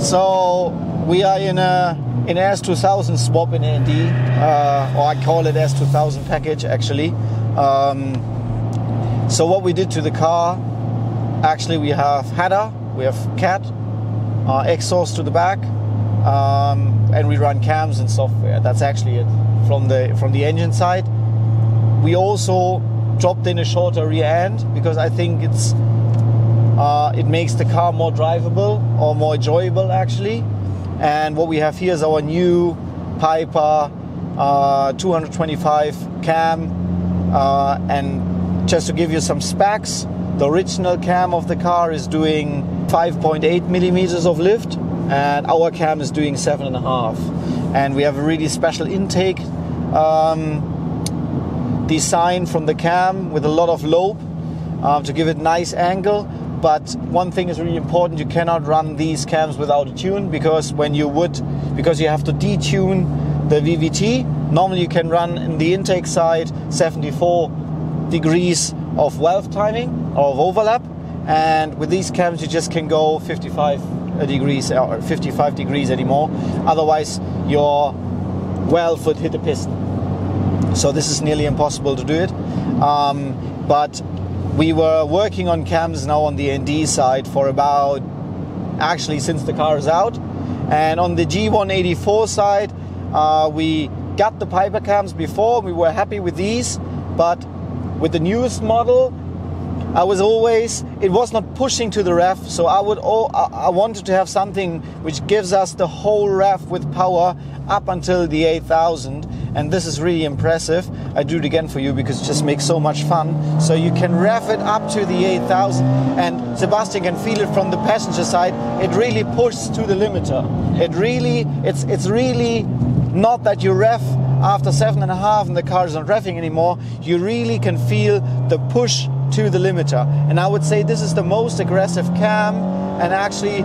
So we are in an S2000 swap in AMD, or I call it S2000 package actually. So what we did to the car, actually we have header, we have cat, exhaust to the back, and we run cams and software. That's actually it from the engine side. We also dropped in a shorter rear end because I think it makes the car more drivable or more enjoyable actually. And what we have here is our new Piper 225 cam, and just to give you some specs, the original cam of the car is doing 5.8 millimeters of lift, and our cam is doing 7.5. And we have a really special intake design from the cam with a lot of lobe to give it nice angle. But one thing is really important: you cannot run these cams without a tune, because you have to detune the VVT. Normally you can run in the intake side 74 degrees of valve timing or of overlap, and with these cams you just can go 55 degrees or 55 degrees anymore, otherwise your valve would hit the piston. So this is nearly impossible to do it. But we were working on cams now on the ND side for about, actually since the car is out, and on the G184 side we got the Piper cams before. We were happy with these, but with the newest model, it was not pushing to the ref, so I wanted to have something which gives us the whole ref with power up until the 8000, and this is really impressive. I do it again for you because it just makes so much fun. So you can rev it up to the 8000, and Sebastian can feel it from the passenger side. It really pushes to the limiter. It's really not that you rev after 7.5 and the car is not revving anymore. You really can feel the push to the limiter, and I would say this is the most aggressive cam, and actually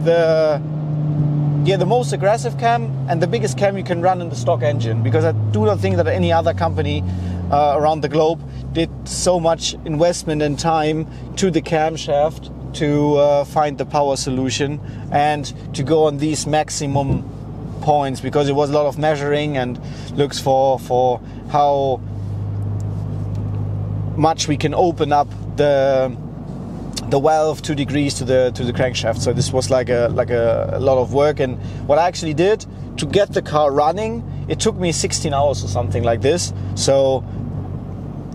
the most aggressive cam and the biggest cam you can run in the stock engine, because I do not think that any other company around the globe did so much investment and time to the camshaft to find the power solution and to go on these maximum points, because it was a lot of measuring and looks for how much we can open up the valve 2 degrees to the crankshaft. So this was like a lot of work, and what I actually did to get the car running, it took me 16 hours or something like this. So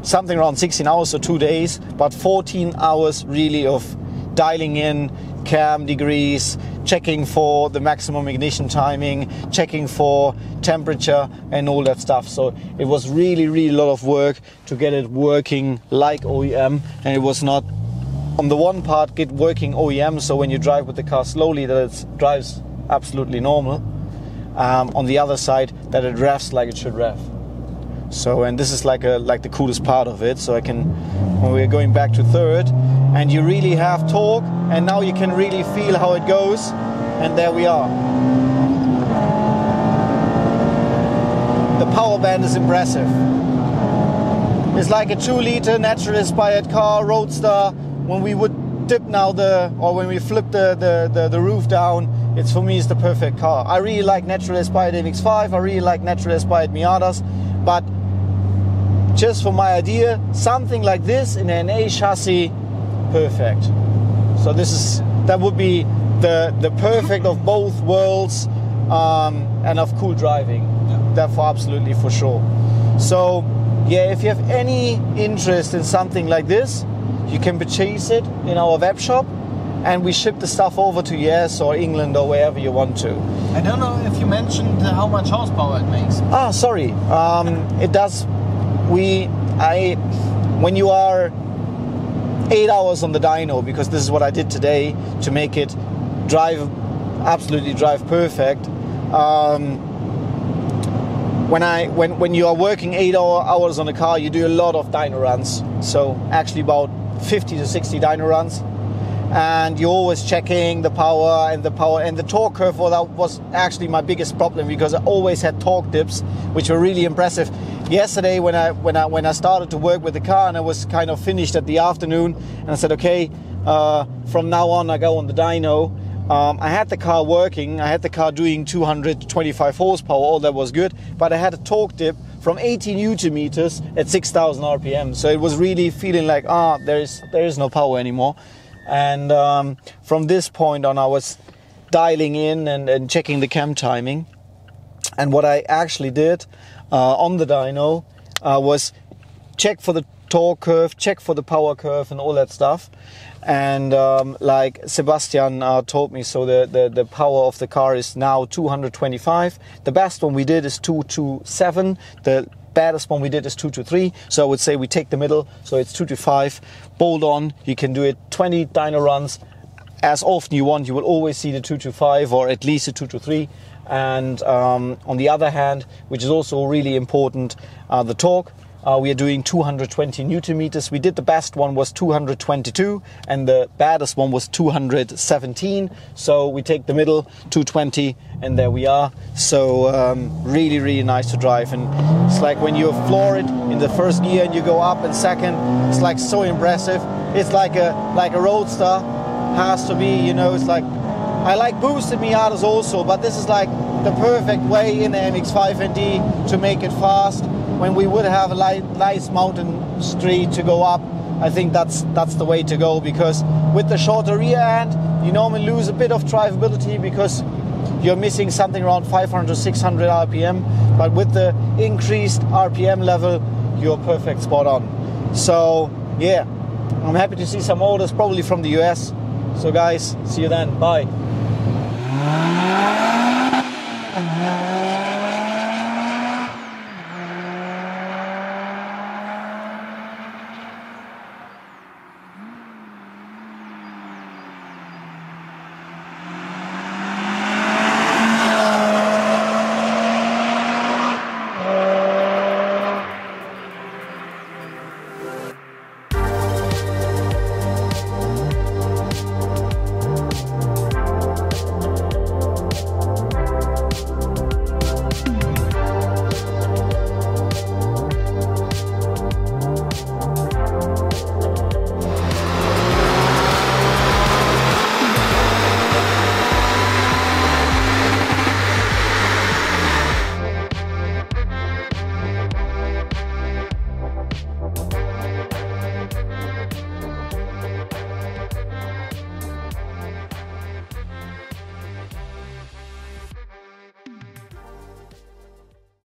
something around 16 hours or 2 days, but 14 hours really of dialing in cam degrees, checking for the maximum ignition timing, checking for temperature and all that stuff. So it was really a lot of work to get it working like OEM, and it was not on the one part get working OEM, so when you drive with the car slowly that it drives absolutely normal, on the other side that it revs like it should rev. So, and this is like the coolest part of it. So I can, when we're going back to third, and you really have torque, and now you can really feel how it goes, and there we are. The power band is impressive. It's like a 2-liter naturally inspired car, roadster. When we would dip now when we flip the roof down, for me it's the perfect car. I really like naturally inspired MX5, I really like naturally inspired Miatas, but just for my idea, something like this in an A chassis, perfect. So that would be the perfect of both worlds, and of cool driving. Yeah. Therefore, absolutely for sure. So yeah, if you have any interest in something like this, you can purchase it in our web shop, and we ship the stuff over to US or England or wherever you want to. I don't know if you mentioned how much horsepower it makes. Ah, sorry. It does. When you are 8 hours on the dyno, because this is what I did today to make it absolutely drive perfect. When you are working 8 hours on a car, you do a lot of dyno runs. So actually about 50 to 60 dyno runs, and you're always checking the power and the torque curve. Well, that was actually my biggest problem, because I always had torque dips which were really impressive. Yesterday when I started to work with the car, and I was kind of finished at the afternoon, and I said, okay, from now on I go on the dyno, I had the car working, I had the car doing 225 horsepower, all that was good, but I had a torque dip from 80 Newton meters at 6,000 RPM. So it was really feeling like, there is no power anymore. And from this point on, I was dialing in and checking the cam timing. And what I actually did on the dyno was check for the torque curve, check for the power curve and all that stuff. And like Sebastian told me, so the power of the car is now 225. The best one we did is 227. The baddest one we did is 223. So I would say we take the middle, so it's 225. Bolt on, you can do it 20 dyno runs as often you want. You will always see the 225 or at least a 223. And on the other hand, which is also really important, the torque. We are doing 220 Newton meters. We did the best one was 222 and the baddest one was 217. So we take the middle, 220, and there we are. So really, really nice to drive. And it's like when you floor it in the first gear and you go up in second, it's like so impressive. It's like a roadster has to be, you know. It's like, I like boosted Miatas also, but this is like the perfect way in the MX5 ND to make it fast. When we would have a nice mountain street to go up, I think that's the way to go, because with the shorter rear end, you normally lose a bit of drivability because you're missing something around 500, 600 RPM. But with the increased RPM level, you're perfect spot on. So yeah, I'm happy to see some orders, probably from the US. So guys, see you then. Bye.